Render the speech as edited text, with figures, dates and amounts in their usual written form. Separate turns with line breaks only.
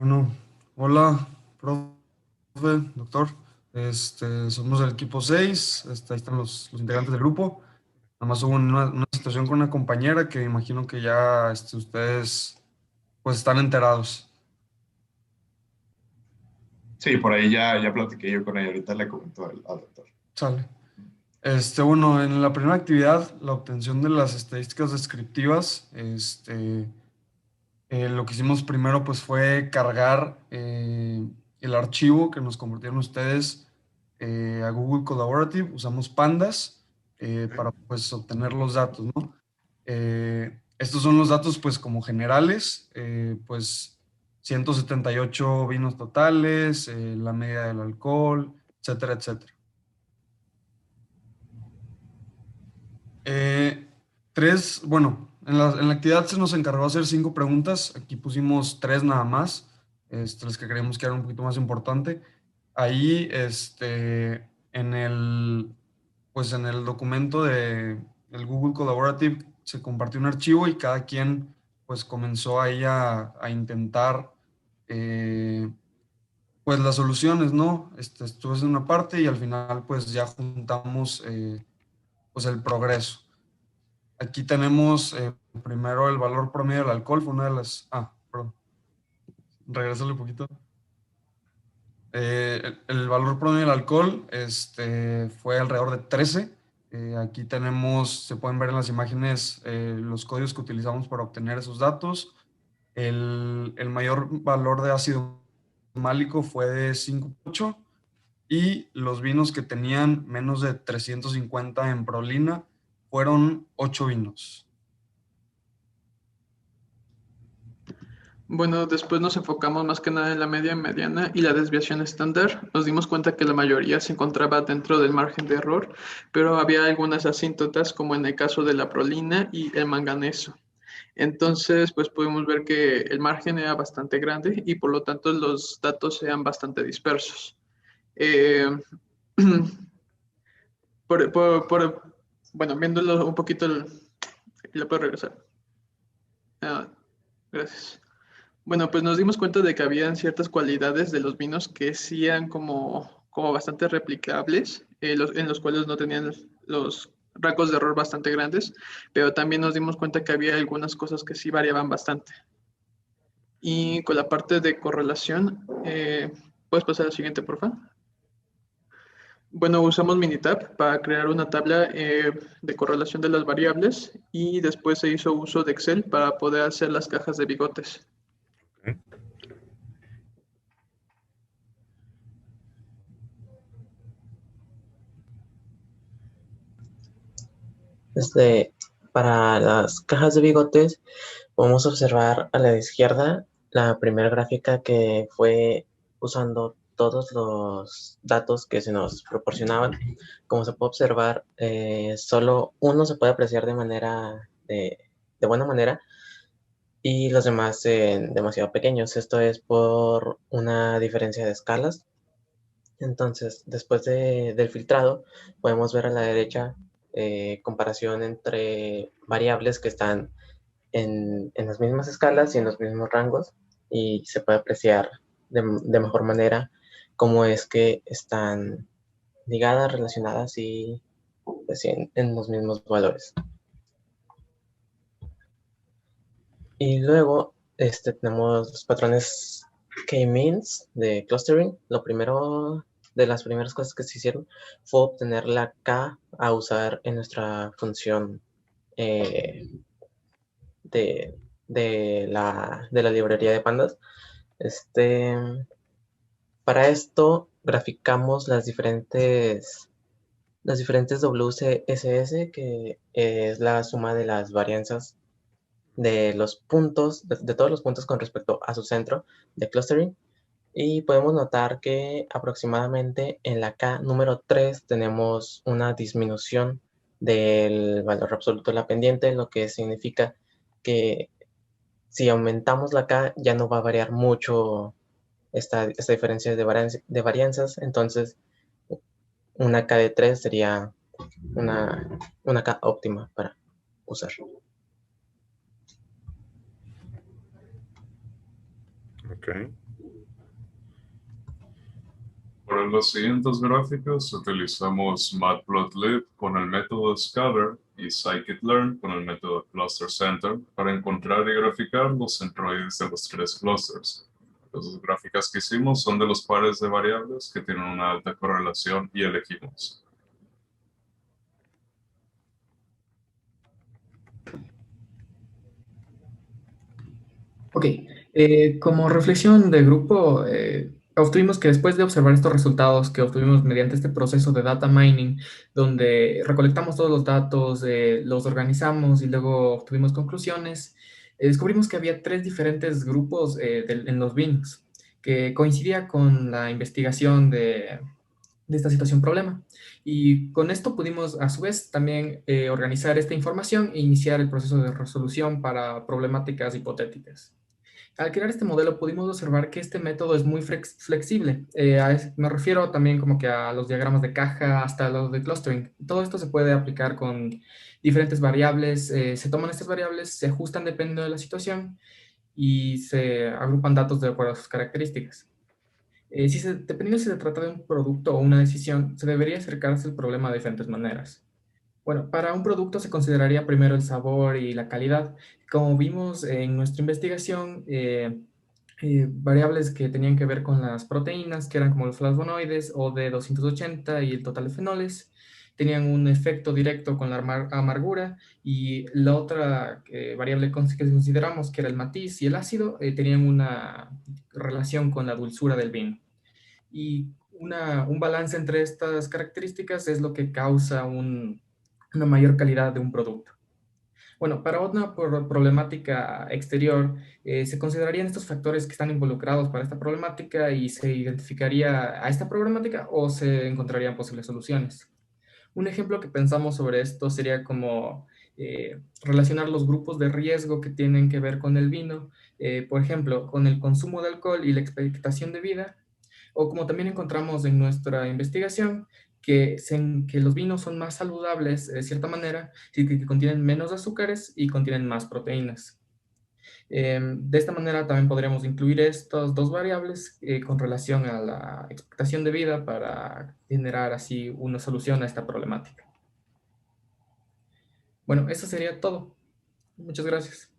Bueno, hola, profe, doctor. Somos el equipo 6. Ahí están los integrantes del grupo. Nada más hubo una situación con una compañera que imagino que ya ustedes pues están enterados.
Sí, por ahí ya platiqué yo con ella, ahorita le comento al doctor.
Sale. Bueno, en la primera actividad, la obtención de las estadísticas descriptivas, lo que hicimos primero pues fue cargar el archivo que nos compartieron ustedes a Google Collaborative. Usamos Pandas para pues obtener los datos, ¿no? Estos son los datos pues como generales, pues 178 vinos totales, la media del alcohol, etcétera, etcétera. Eh, bueno, en la actividad se nos encargó hacer 5 preguntas. Aquí pusimos tres nada más, las que creíamos que eran un poquito más importante. Ahí, pues en el documento de el Google Collaborative se compartió un archivo y cada quien pues comenzó ahí a intentar pues las soluciones, ¿no? Estuve en una parte y al final pues ya juntamos pues el progreso. Aquí tenemos primero el valor promedio del alcohol, fue una de las... perdón, regresale un poquito. El valor promedio del alcohol fue alrededor de 13. Aquí tenemos, se pueden ver en las imágenes los códigos que utilizamos para obtener esos datos. El mayor valor de ácido málico fue de 5,8 y los vinos que tenían menos de 350 en prolina fueron 8 vinos.
Bueno, después nos enfocamos más que nada en la media, mediana y la desviación estándar. Nos dimos cuenta que la mayoría se encontraba dentro del margen de error, pero había algunas asíntotas, como en el caso de la prolina y el manganeso. Entonces, pues pudimos ver que el margen era bastante grande y por lo tanto los datos eran bastante dispersos. Eh, bueno, viéndolo un poquito, ¿le puedo regresar? Ah, gracias. Bueno, pues nos dimos cuenta de que habían ciertas cualidades de los vinos que sí eran como bastante replicables, en los cuales no tenían los rangos de error bastante grandes, pero también nos dimos cuenta que había algunas cosas que sí variaban bastante. Y con la parte de correlación, ¿puedes pasar al siguiente, por favor? Bueno, usamos Minitab para crear una tabla de correlación de las variables y después se hizo uso de Excel para poder hacer las cajas de bigotes.
Este, para las cajas de bigotes, podemos observar a la izquierda la primera gráfica que fue usando todos los datos que se nos proporcionaban. Como se puede observar, solo uno se puede apreciar de buena manera y los demás demasiado pequeños. Esto es por una diferencia de escalas. Entonces, después del filtrado, podemos ver a la derecha comparación entre variables que están en las mismas escalas y en los mismos rangos, y se puede apreciar de mejor manera cómo es que están ligadas, relacionadas y pues, sí, en los mismos valores. Y luego tenemos los patrones K-means de clustering. Lo primero de las primeras cosas que se hicieron fue obtener la K a usar en nuestra función eh, de la librería de pandas. Para esto graficamos las diferentes WCSS, que es la suma de las varianzas de los puntos, de todos los puntos con respecto a su centro de clustering. Y podemos notar que aproximadamente en la K número 3 tenemos una disminución del valor absoluto de la pendiente, lo que significa que si aumentamos la K ya no va a variar mucho esta diferencia de varianzas. Entonces una K de 3 sería una K óptima para usar.
Ok. Para las siguientes gráficas utilizamos Matplotlib con el método Scatter y Scikit-learn con el método Cluster Center para encontrar y graficar los centroides de los tres clusters. Las gráficas que hicimos son de los pares de variables que tienen una alta correlación y elegimos.
Ok, como reflexión de grupo, obtuvimos que después de observar estos resultados que obtuvimos mediante este proceso de data mining, donde recolectamos todos los datos, los organizamos y luego obtuvimos conclusiones, descubrimos que había tres diferentes grupos en los vinos, que coincidía con la investigación de esta situación problema. Y con esto pudimos, a su vez, también organizar esta información e iniciar el proceso de resolución para problemáticas hipotéticas. Al crear este modelo pudimos observar que este método es muy flexible. Me refiero también como que a los diagramas de caja hasta los de clustering. Todo esto se puede aplicar con diferentes variables. Se toman estas variables, se ajustan dependiendo de la situación y se agrupan datos de acuerdo a sus características. Dependiendo si se trata de un producto o una decisión, se debería acercarse al problema de diferentes maneras. Bueno, para un producto se consideraría primero el sabor y la calidad. Como vimos en nuestra investigación, variables que tenían que ver con las proteínas, que eran como los flavonoides o de 280 y el total de fenoles, tenían un efecto directo con la amargura, y la otra variable que consideramos, que era el matiz y el ácido, tenían una relación con la dulzura del vino. Y un balance entre estas características es lo que causa una mayor calidad de un producto. Bueno, para una problemática exterior, se considerarían estos factores que están involucrados para esta problemática y se identificaría a esta problemática o se encontrarían posibles soluciones. Un ejemplo que pensamos sobre esto sería como relacionar los grupos de riesgo que tienen que ver con el vino, por ejemplo, con el consumo de alcohol y la expectación de vida, o como también encontramos en nuestra investigación, que los vinos son más saludables de cierta manera, que contienen menos azúcares y contienen más proteínas. De esta manera también podríamos incluir estas dos variables con relación a la expectación de vida para generar así una solución a esta problemática. Bueno, eso sería todo. Muchas gracias.